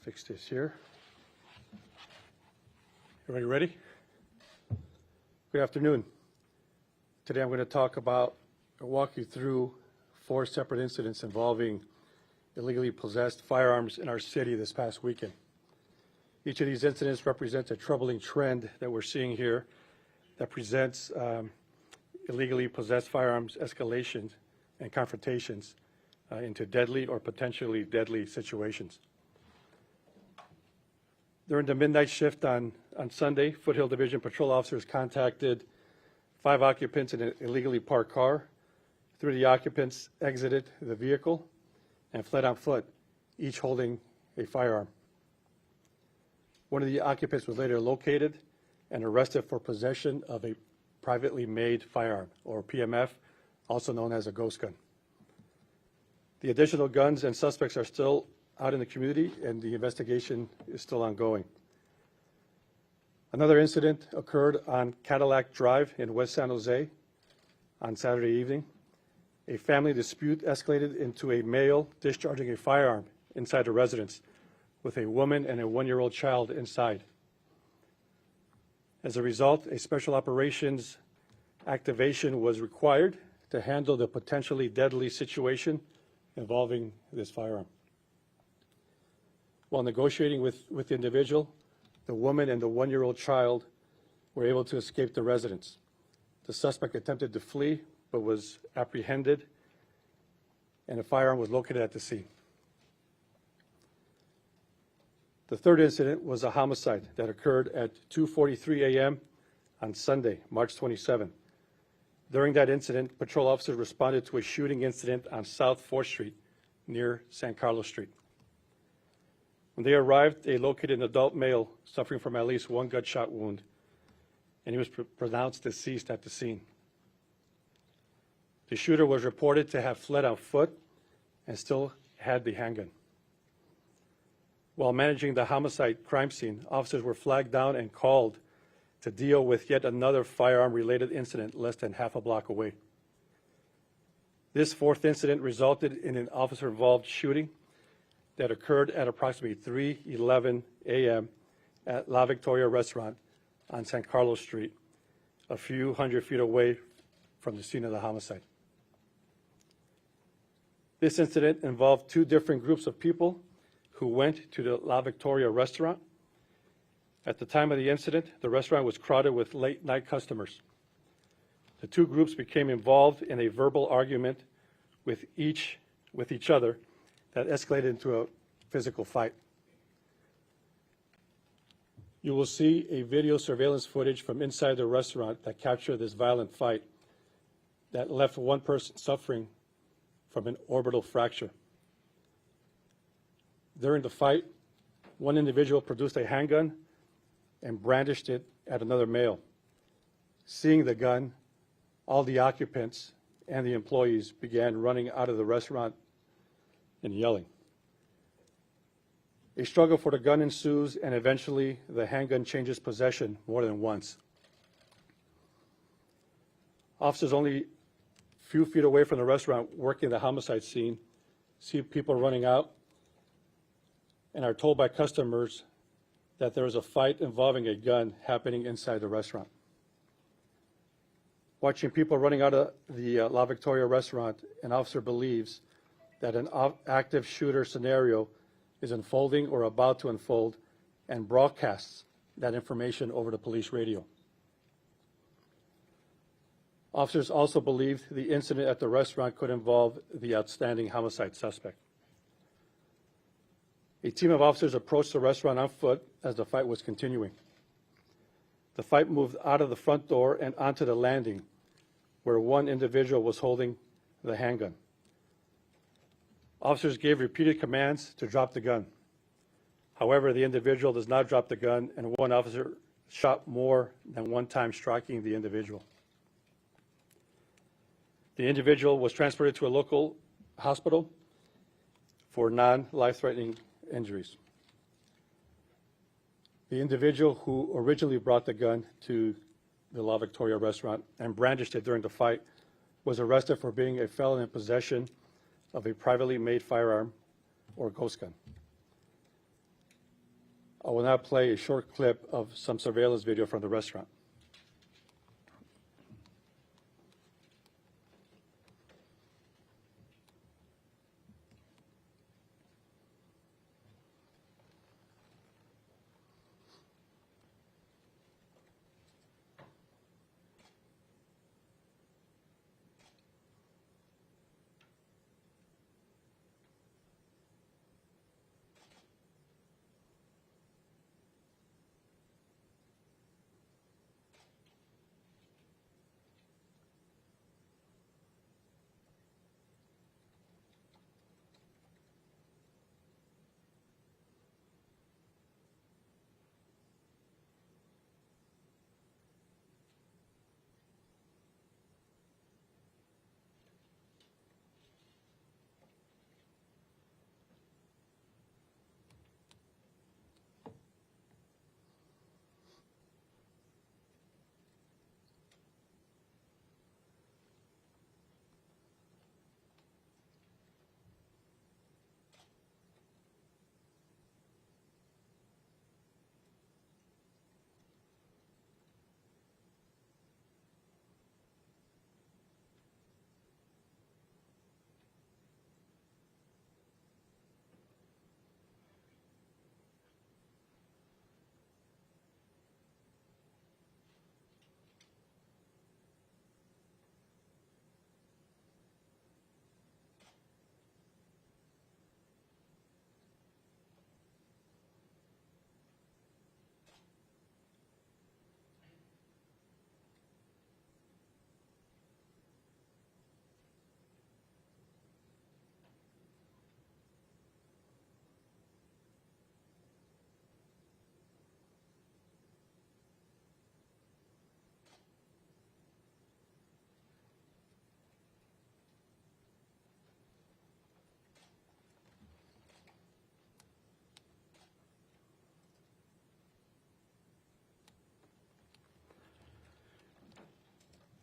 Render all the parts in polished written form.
fix this here. Everybody ready? Good afternoon. Today I'm going to talk about or walk you through 4 separate incidents involving illegally possessed firearms in our city this past weekend. Each of these incidents represents a troubling trend that we're seeing here that presents illegally possessed firearms escalations and confrontations into deadly or potentially deadly situations. During the midnight shift on Sunday, Foothill Division patrol officers contacted 5 occupants in an illegally parked car. 3 of the occupants exited the vehicle and fled on foot, each holding a firearm. One of the occupants was later located and arrested for possession of a privately made firearm, or PMF, also known as a ghost gun. The additional guns and suspects are still out in the community, and the investigation is still ongoing. Another incident occurred on Cadillac Drive in West San Jose on Saturday evening. A family dispute escalated into a male discharging a firearm inside the residence with a woman and a 1-year-old child inside. As a result, a special operations activation was required to handle the potentially deadly situation involving this firearm. While negotiating with the individual, the woman and the 1-year-old child were able to escape the residence. The suspect attempted to flee, but was apprehended, and a firearm was located at the scene. The third incident was a homicide that occurred at 2:43 a.m. on Sunday, March 27. During that incident, patrol officers responded to a shooting incident on South 4th Street near San Carlos Street. When they arrived, they located an adult male suffering from at least 1 gunshot wound, and he was pronounced deceased at the scene. The shooter was reported to have fled on foot and still had the handgun. While managing the homicide crime scene, officers were flagged down and called to deal with yet another firearm-related incident less than half a block away. This 4th incident resulted in an officer-involved shooting that occurred at approximately 3:11 a.m. at La Victoria restaurant on San Carlos Street, a few hundred feet away from the scene of the homicide. This incident involved 2 different groups of people who went to the La Victoria restaurant. At the time of the incident, the restaurant was crowded with late-night customers. The 2 groups became involved in a verbal argument with each other that escalated into a physical fight. You will see a video surveillance footage from inside the restaurant that captured this violent fight that left one person suffering from an orbital fracture. During the fight, one individual produced a handgun and brandished it at another male. Seeing the gun, all the occupants and the employees began running out of the restaurant and yelling. A struggle for the gun ensues, and eventually the handgun changes possession more than once. Officers only a few feet away from the restaurant working the homicide scene see people running out and are told by customers that there is a fight involving a gun happening inside the restaurant. Watching people running out of the La Victoria restaurant, an officer believes that an active shooter scenario is unfolding or about to unfold, and broadcasts that information over the police radio. Officers also believed the incident at the restaurant could involve the outstanding homicide suspect. A team of officers approached the restaurant on foot as the fight was continuing. The fight moved out of the front door and onto the landing, where one individual was holding the handgun. Officers gave repeated commands to drop the gun. However, the individual does not drop the gun, and one officer shot more than one time, striking the individual. The individual was transported to a local hospital for non-life-threatening injuries. The individual who originally brought the gun to the La Victoria restaurant and brandished it during the fight was arrested for being a felon in possession of a privately made firearm or ghost gun. I will now play a short clip of some surveillance video from the restaurant.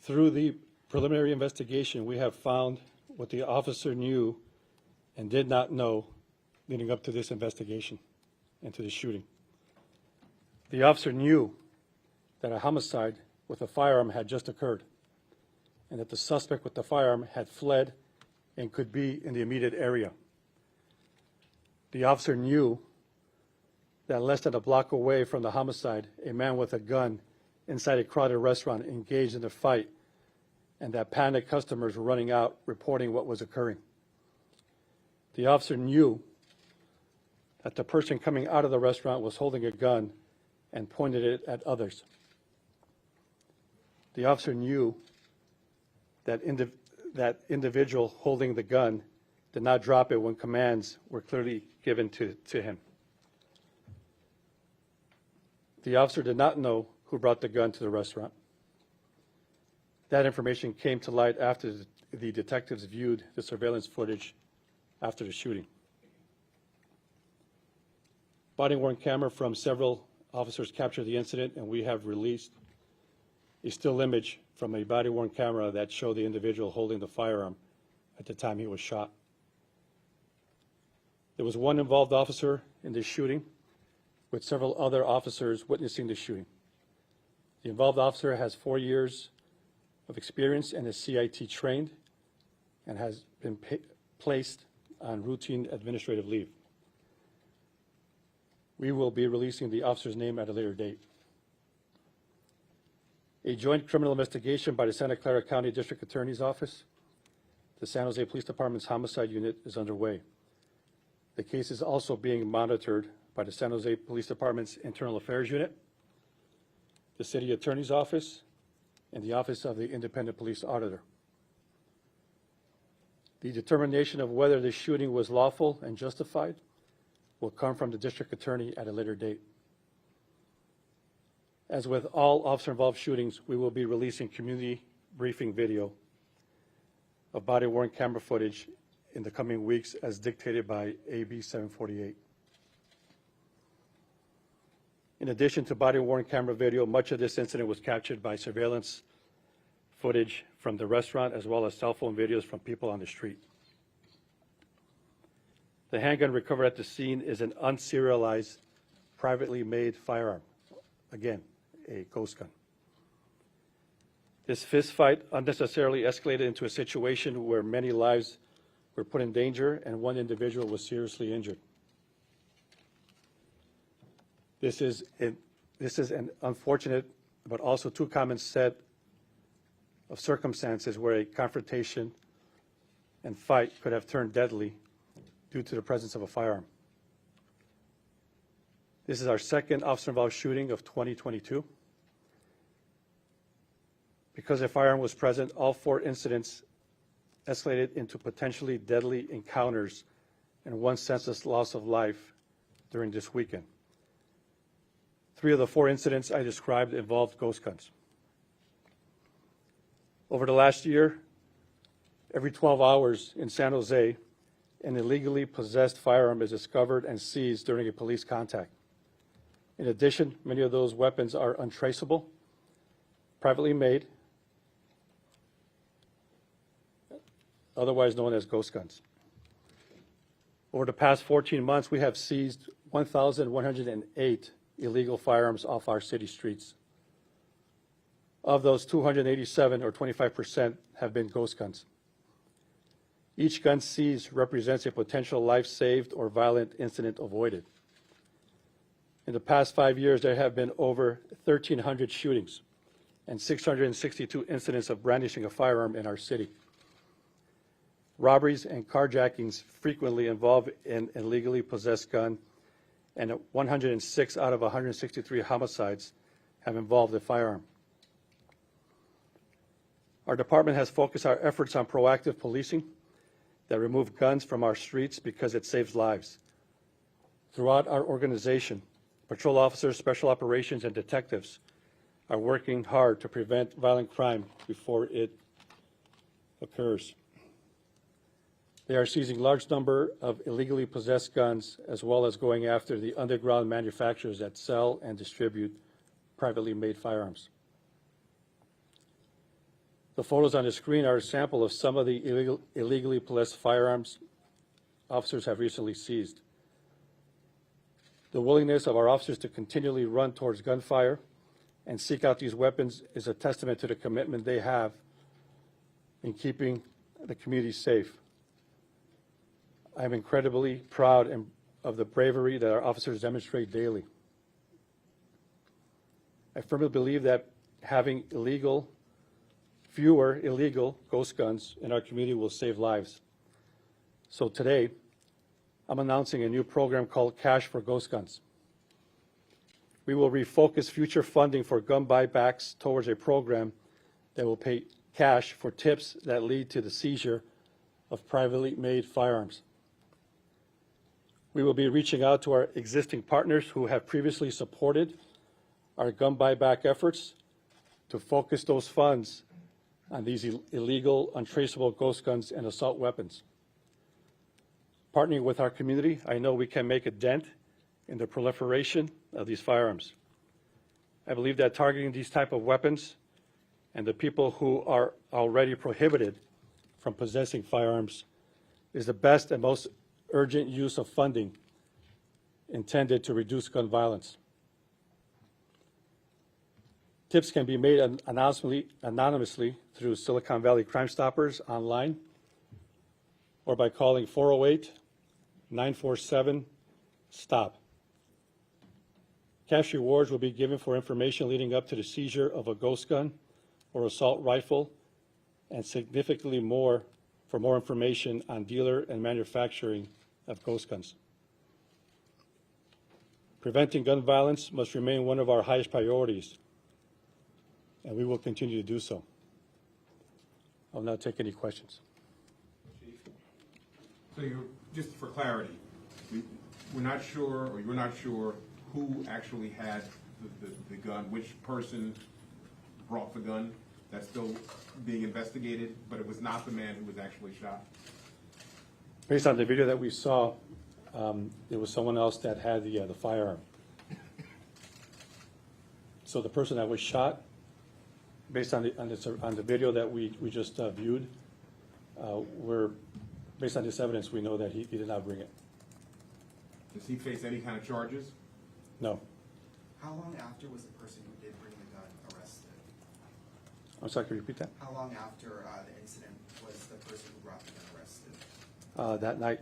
Through the preliminary investigation, we have found what the officer knew and did not know leading up to this investigation and to the shooting. The officer knew that a homicide with a firearm had just occurred and that the suspect with the firearm had fled and could be in the immediate area. The officer knew that less than a block away from the homicide, a man with a gun inside a crowded restaurant engaged in a fight, and that panicked customers were running out reporting what was occurring. The officer knew that the person coming out of the restaurant was holding a gun and pointed it at others. The officer knew that that individual holding the gun did not drop it when commands were clearly given to him. The officer did not know who brought the gun to the restaurant. That information came to light after the detectives viewed the surveillance footage after the shooting. Body-worn camera from several officers captured the incident, and we have released a still image from a body-worn camera that showed the individual holding the firearm at the time he was shot. There was one involved officer in this shooting, with several other officers witnessing the shooting. The involved officer has 4 years of experience and is CIT trained and has been placed on routine administrative leave. We will be releasing the officer's name at a later date. A joint criminal investigation by the Santa Clara County District Attorney's Office, the San Jose Police Department's homicide unit, is underway. The case is also being monitored by the San Jose Police Department's Internal Affairs Unit, the City Attorney's Office, and the Office of the Independent Police Auditor. The determination of whether the shooting was lawful and justified will come from the District Attorney at a later date. As with all officer-involved shootings, we will be releasing community briefing video of body-worn camera footage in the coming weeks as dictated by AB 748. In addition to body-worn camera video, much of this incident was captured by surveillance footage from the restaurant as well as cell phone videos from people on the street. The handgun recovered at the scene is an unserialized privately made firearm, again, a ghost gun. This fist fight unnecessarily escalated into a situation where many lives were put in danger and one individual was seriously injured. This is an unfortunate but also too common set of circumstances where a confrontation and fight could have turned deadly due to the presence of a firearm. This is our second officer-involved shooting of 2022. Because a firearm was present, all 4 incidents escalated into potentially deadly encounters and one senseless loss of life during this weekend. 3 of the 4 incidents I described involved ghost guns. Over the last year, every 12 hours in San Jose, an illegally possessed firearm is discovered and seized during a police contact. In addition, many of those weapons are untraceable, privately made, otherwise known as ghost guns. Over the past 14 months, we have seized 1,108 illegal firearms off our city streets. Of those, 287, or 25%, have been ghost guns. Each gun seized represents a potential life saved or violent incident avoided. In the past 5 years, there have been over 1,300 shootings and 662 incidents of brandishing a firearm in our city. Robberies and carjackings frequently involve an illegally possessed gun, and 106 out of 163 homicides have involved a firearm. Our department has focused our efforts on proactive policing that remove guns from our streets because it saves lives. Throughout our organization, patrol officers, special operations, and detectives are working hard to prevent violent crime before it occurs. They are seizing large number of illegally possessed guns, as well as going after the underground manufacturers that sell and distribute privately made firearms. The photos on the screen are a sample of some of the illegally possessed firearms officers have recently seized. The willingness of our officers to continually run towards gunfire and seek out these weapons is a testament to the commitment they have in keeping the community safe. I am incredibly proud of the bravery that our officers demonstrate daily. I firmly believe that having fewer illegal ghost guns in our community will save lives. So today, I'm announcing a new program called Cash for Ghost Guns. We will refocus future funding for gun buybacks towards a program that will pay cash for tips that lead to the seizure of privately made firearms. We will be reaching out to our existing partners who have previously supported our gun buyback efforts to focus those funds on these illegal, untraceable ghost guns and assault weapons. Partnering with our community, I know we can make a dent in the proliferation of these firearms. I believe that targeting these type of weapons and the people who are already prohibited from possessing firearms is the best and most urgent use of funding intended to reduce gun violence. Tips can be made anonymously through Silicon Valley Crime Stoppers online or by calling 408-947-STOP. Cash rewards will be given for information leading up to the seizure of a ghost gun or assault rifle, and significantly more for more information on dealer and manufacturing of ghost guns. Preventing gun violence must remain one of our highest priorities, and we will continue to do so. I'll now take any questions. Chief, so just for clarity, we're not sure, or you're not sure, who actually had the gun, which person brought the gun. That's still being investigated, but it was not the man who was actually shot. Based on the video that we saw, it was someone else that had the firearm. So the person that was shot, based on the video that we just viewed, based on this evidence, we know that he did not bring it. Does he face any kind of charges? No. How long after was the person who did bring the gun arrested? I'm sorry, can you repeat that? How long after the incident was the person who brought the gun arrested? That night.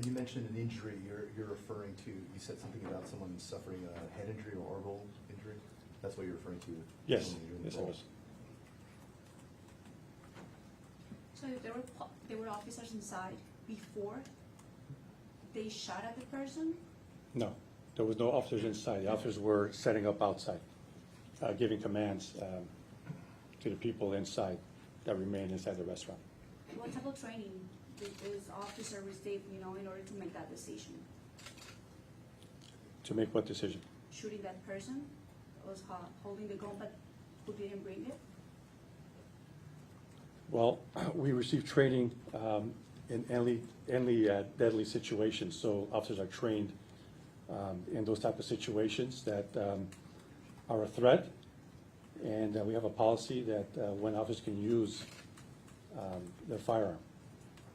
You mentioned an injury. You're referring to, you said something about someone suffering a head injury or orbital injury? That's what you're referring to? Yes, someone injured in the yes, I brawl? was. So there were officers inside before they shot at the person? No, there was no officers inside. The officers were setting up outside, giving commands to the people inside that remained inside the restaurant. What type of training did this officer receive, in order to make that decision? To make what decision? Shooting that person was holding the gun, but who didn't bring it? Well, we received training in any deadly situations, so officers are trained in those type of situations that are a threat, and we have a policy that when officers can use their firearm.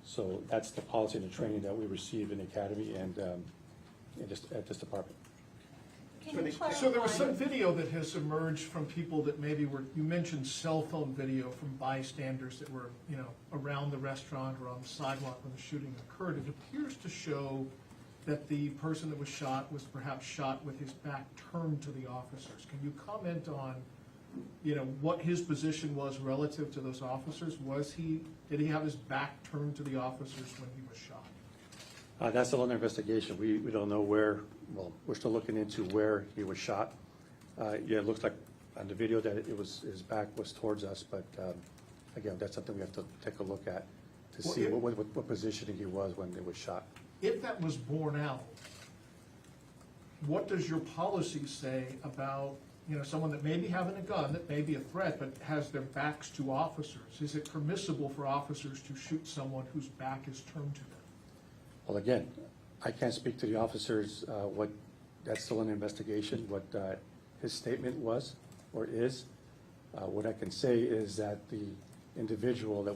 So that's the policy and the training that we receive in the academy and at this department. Can you clarify? So there was some video that has emerged from people that maybe were, you mentioned cell phone video from bystanders that were, around the restaurant or on the sidewalk when the shooting occurred. It appears to show that the person that was shot was perhaps shot with his back turned to the officers. Can you comment on, what his position was relative to those officers? Did he have his back turned to the officers when he was shot? That's still under investigation. We don't know where, well, we're still looking into where he was shot. Yeah, it looks like on the video that his back was towards us, but again, that's something we have to take a look at to Well, see it- what positioning he was when he was shot. If that was borne out, what does your policy say about, someone that may be having a gun, that may be a threat, but has their backs to officers? Is it permissible for officers to shoot someone whose back is turned to them? Well, again, I can't speak to the officers, that's still an investigation, what his statement was or is. What I can say is that the individual that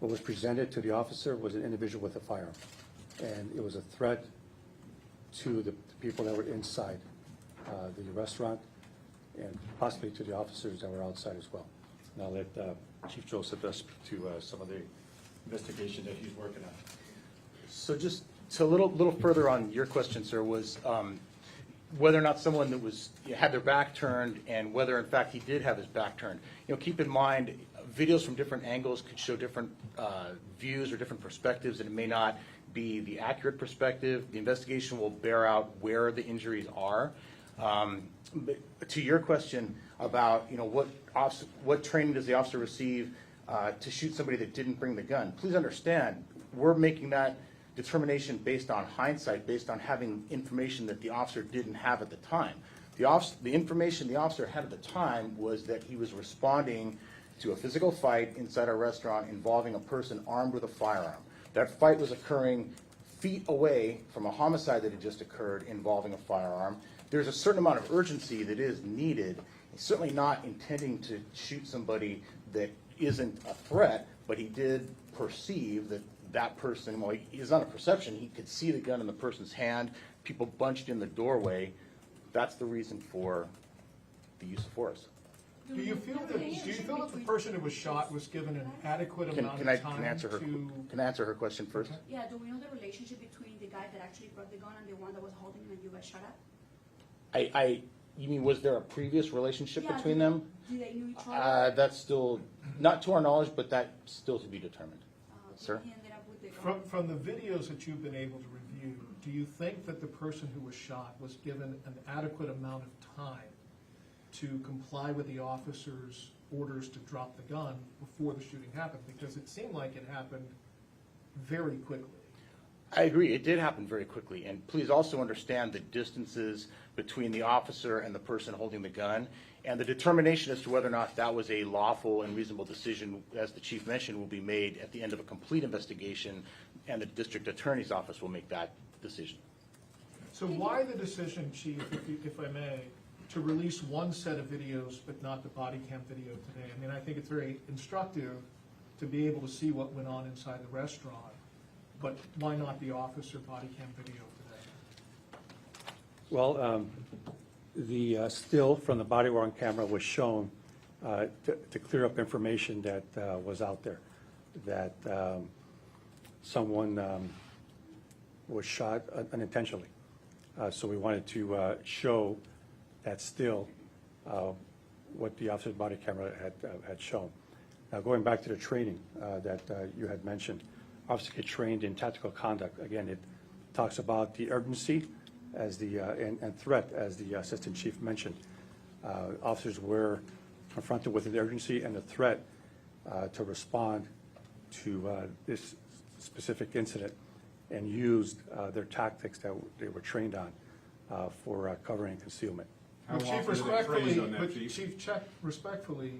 what was presented to the officer was an individual with a firearm. And it was a threat to the people that were inside the restaurant and possibly to the officers that were outside as well. And I'll let Chief Joseph speak to some of the investigation that he's working on. So just a little further on your question, sir, was whether or not someone that had their back turned and whether in fact he did have his back turned. Keep in mind, videos from different angles could show different views or different perspectives, and it may not be the accurate perspective. The investigation will bear out where the injuries are. But to your question about what training does the officer receive to shoot somebody that didn't bring the gun, please understand we're making that determination based on hindsight, based on having information that the officer didn't have at the time. The information the officer had at the time was that he was responding to a physical fight inside a restaurant involving a person armed with a firearm. That fight was occurring feet away from a homicide that had just occurred involving a firearm. There's a certain amount of urgency that is needed. He's certainly not intending to shoot somebody that isn't a threat, but he did perceive that person, well, it's not a perception, he could see the gun in the person's hand, people bunched in the doorway. That's the reason for the use of force. Do you feel that the person who was shot was given an adequate amount Can of I time can I answer her question first? Yeah, do we know the relationship between the guy that actually brought the gun and the one that was holding it and you got shot at? You mean, was there a previous relationship Yeah, between did them? they know each other? That's still, not to our knowledge, but that's still to be determined. Sir? He ended up with the gun. From the videos that you've been able to review, do you think that the person who was shot was given an adequate amount of time to comply with the officer's orders to drop the gun before the shooting happened? Because it seemed like it happened very quickly. I agree, it did happen very quickly, and please also understand the distances between the officer and the person holding the gun, and the determination as to whether or not that was a lawful and reasonable decision, as the chief mentioned, will be made at the end of a complete investigation, and the district attorney's office will make that decision. So why the decision, Chief, if I may, to release one set of videos but not the body cam video today? I mean, I think it's very instructive to be able to see what went on inside the restaurant, but why not the officer body cam video for that? Well, the still from the body-worn camera was shown to clear up information that was out there, that someone was shot unintentionally. So we wanted to show that still what the officer's body camera had shown. Now, going back to the training that you had mentioned, officers get trained in tactical conduct. Again, it talks about the urgency as the and threat, as the assistant chief mentioned. Officers were confronted with the urgency and the threat to respond to this specific incident, and used their tactics that they were trained on for covering and concealment. How But often Chief, are they trained respectfully, on that, but Chief? Chief, check respectfully,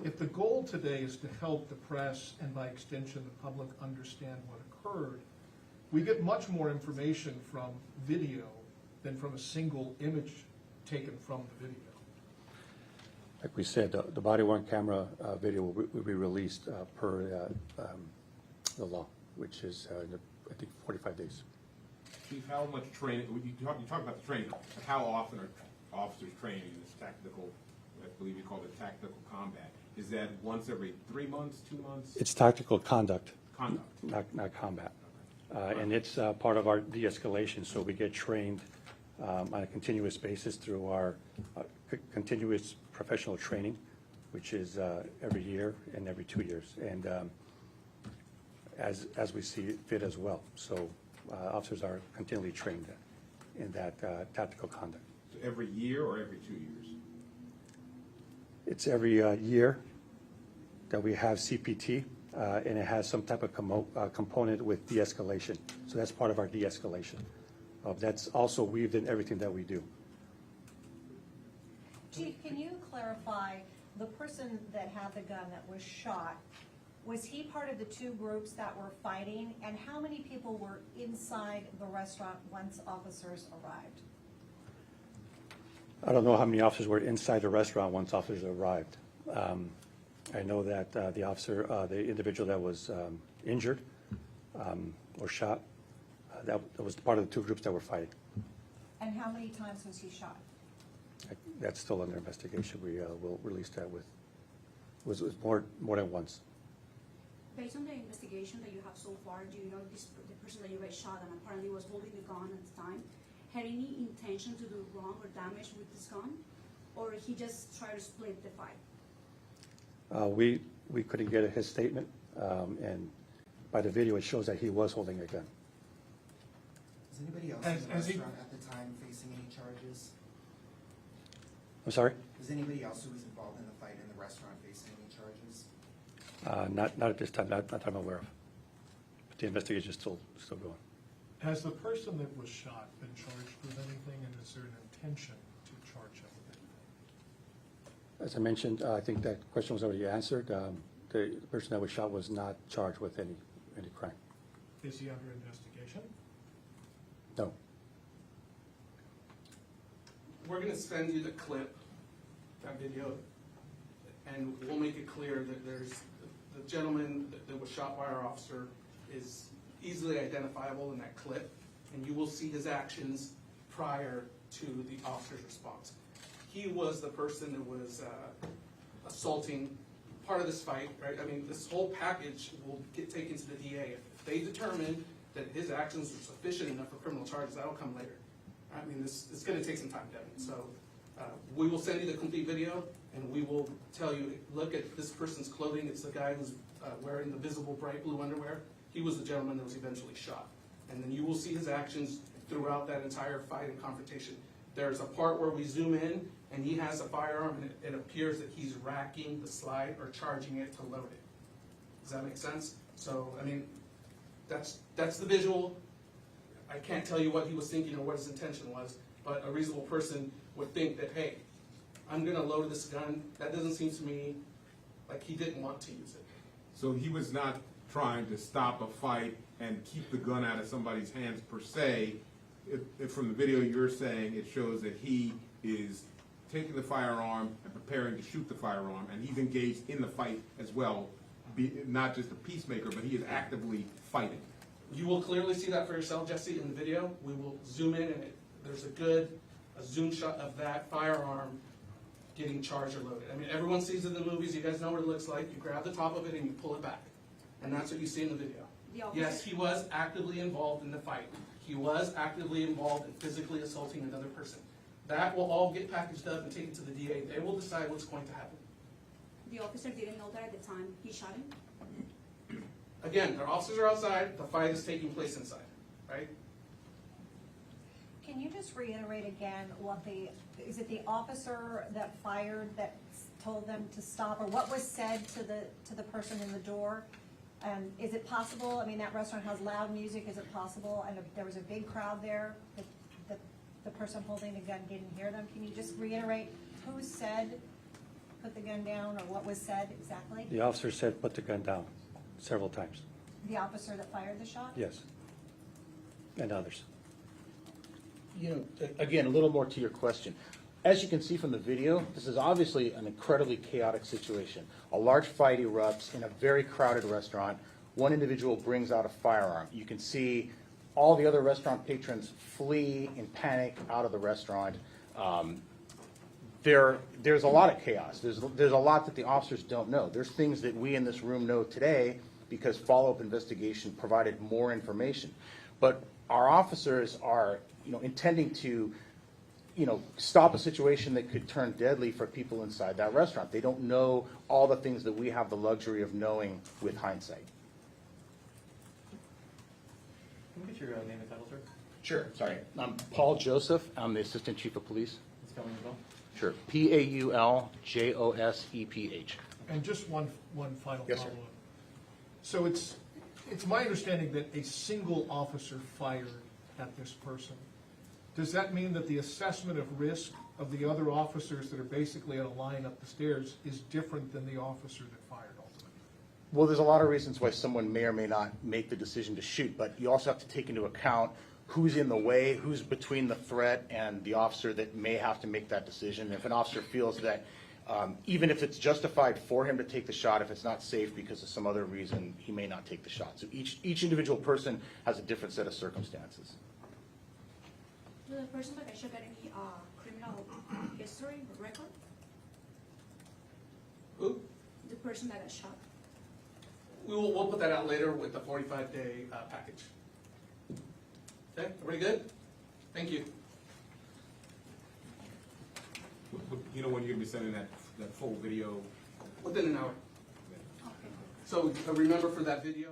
if the goal today is to help the press and by extension the public understand what occurred, we get much more information from video than from a single image taken from the video. Like we said, the body-worn camera video will be released per the law, which is, I think, 45 days. Chief, how much training, you talk about the training, but how often are officers trained in this tactical, I believe you call it tactical combat? Is that once every 3 months, 2 months? It's tactical conduct, Conduct. not combat. And it's part of our de-escalation, so we get trained on a continuous basis through our continuous professional training, which is every year and every 2 years, and as we see fit as well. So officers are continually trained in that tactical conduct. So every year or every 2 years? It's every year that we have CPT, and it has some type of component with de-escalation. So that's part of our de-escalation. That's also weaved in everything that we do. Chief, can you clarify, the person that had the gun that was shot, was he part of the two groups that were fighting? And how many people were inside the restaurant once officers arrived? I don't know how many officers were inside the restaurant once officers arrived. I know that the officer, the individual that was injured or shot, that was part of the two groups that were fighting. And how many times was he shot? That's still under investigation. We will release that with, was more than once. Based on the investigation that you have so far, do you know the person that you got shot and apparently was holding the gun at the time had any intention to do wrong or damage with this gun, or he just tried to split the fight? We couldn't get his statement, and by the video, it shows that he was holding a gun. Is anybody else Has- in the has he- restaurant at the time facing any charges? I'm sorry? Was anybody else who was involved in the fight in the restaurant facing any charges? Not at this time, not that I'm aware of. But the investigation is still going. Has the person that was shot been charged with anything, and is there an intention to charge him with anything? As I mentioned, I think that question was already answered. The person that was shot was not charged with any crime. Is he under investigation? No. We're gonna send you the clip, that video, and we'll make it clear that there's, the gentleman that was shot by our officer is easily identifiable in that clip, and you will see his actions prior to the officer's response. He was the person that was assaulting part of this fight, right? I mean, this whole package will get taken to the DA. If they determine that his actions are sufficient enough for criminal charges, that'll come later. I mean, it's gonna take some time, Devin. So we will send you the complete video, and we will tell you, look at this person's clothing. It's the guy who's wearing the visible bright blue underwear. He was the gentleman that was eventually shot. And then you will see his actions throughout that entire fight and confrontation. There's a part where we zoom in, and he has a firearm, and it appears that he's racking the slide or charging it to load it. Does that make sense? So, I mean, that's the visual. I can't tell you what he was thinking or what his intention was, but a reasonable person would think that, hey, I'm gonna load this gun. That doesn't seem to me like he didn't want to use it. So he was not trying to stop a fight and keep the gun out of somebody's hands per se. If from the video you're saying, it shows that he is taking the firearm and preparing to shoot the firearm, and he's engaged in the fight as well not just a peacemaker, but he is actively fighting. You will clearly see that for yourself, Jesse, in the video. We will zoom in, and there's a zoom shot of that firearm getting charged or loaded. I mean, everyone sees it in the movies. You guys know what it looks like. You grab the top of it and you pull it back. And that's what you see in the video. The officer- Yes, he was actively involved in the fight. He was actively involved in physically assaulting another person. That will all get packaged up and taken to the DA. They will decide what's going to happen. The officer didn't know that at the time he shot him? Again, their officers are outside, the fight is taking place inside, right? Can you just reiterate again is it the officer that fired that told them to stop, or what was said to the person in the door? Is it possible, I mean, that restaurant has loud music, is it possible, and if there was a big crowd there, that the person holding the gun didn't hear them? Can you just reiterate who said, put the gun down, or what was said exactly? The officer said, put the gun down, several times. The officer that fired the shot? Yes. And others. You know, again, a little more to your question. As you can see from the video, this is obviously an incredibly chaotic situation. A large fight erupts in a very crowded restaurant. One individual brings out a firearm. You can see all the other restaurant patrons flee in panic out of the restaurant. There's a lot of chaos. There's a lot that the officers don't know. There's things that we in this room know today because follow-up investigation provided more information. But our officers are, intending to, stop a situation that could turn deadly for people inside that restaurant. They don't know all the things that we have the luxury of knowing with hindsight. Can we get your name and title, sir? Sure. Sorry. I'm Paul Joseph. I'm the Assistant Chief of Police. Spelling as well? Sure. PaulJoseph. And just one final Yes, sir. follow-up. So it's my understanding that a single officer fired at this person. Does that mean that the assessment of risk of the other officers that are basically in a line up the stairs is different than the officer that fired ultimately? Well, there's a lot of reasons why someone may or may not make the decision to shoot, but you also have to take into account who's in the way, who's between the threat and the officer that may have to make that decision. If an officer feels that even if it's justified for him to take the shot, if it's not safe because of some other reason, he may not take the shot. So each individual person has a different set of circumstances. Do the person that I shot got any criminal history or record? Who? The person that I shot? We'll put that out later with the 45-day package. Okay, everybody good? Thank you. You know when you're gonna be sending that full video? Within an hour. Okay. So remember for that video.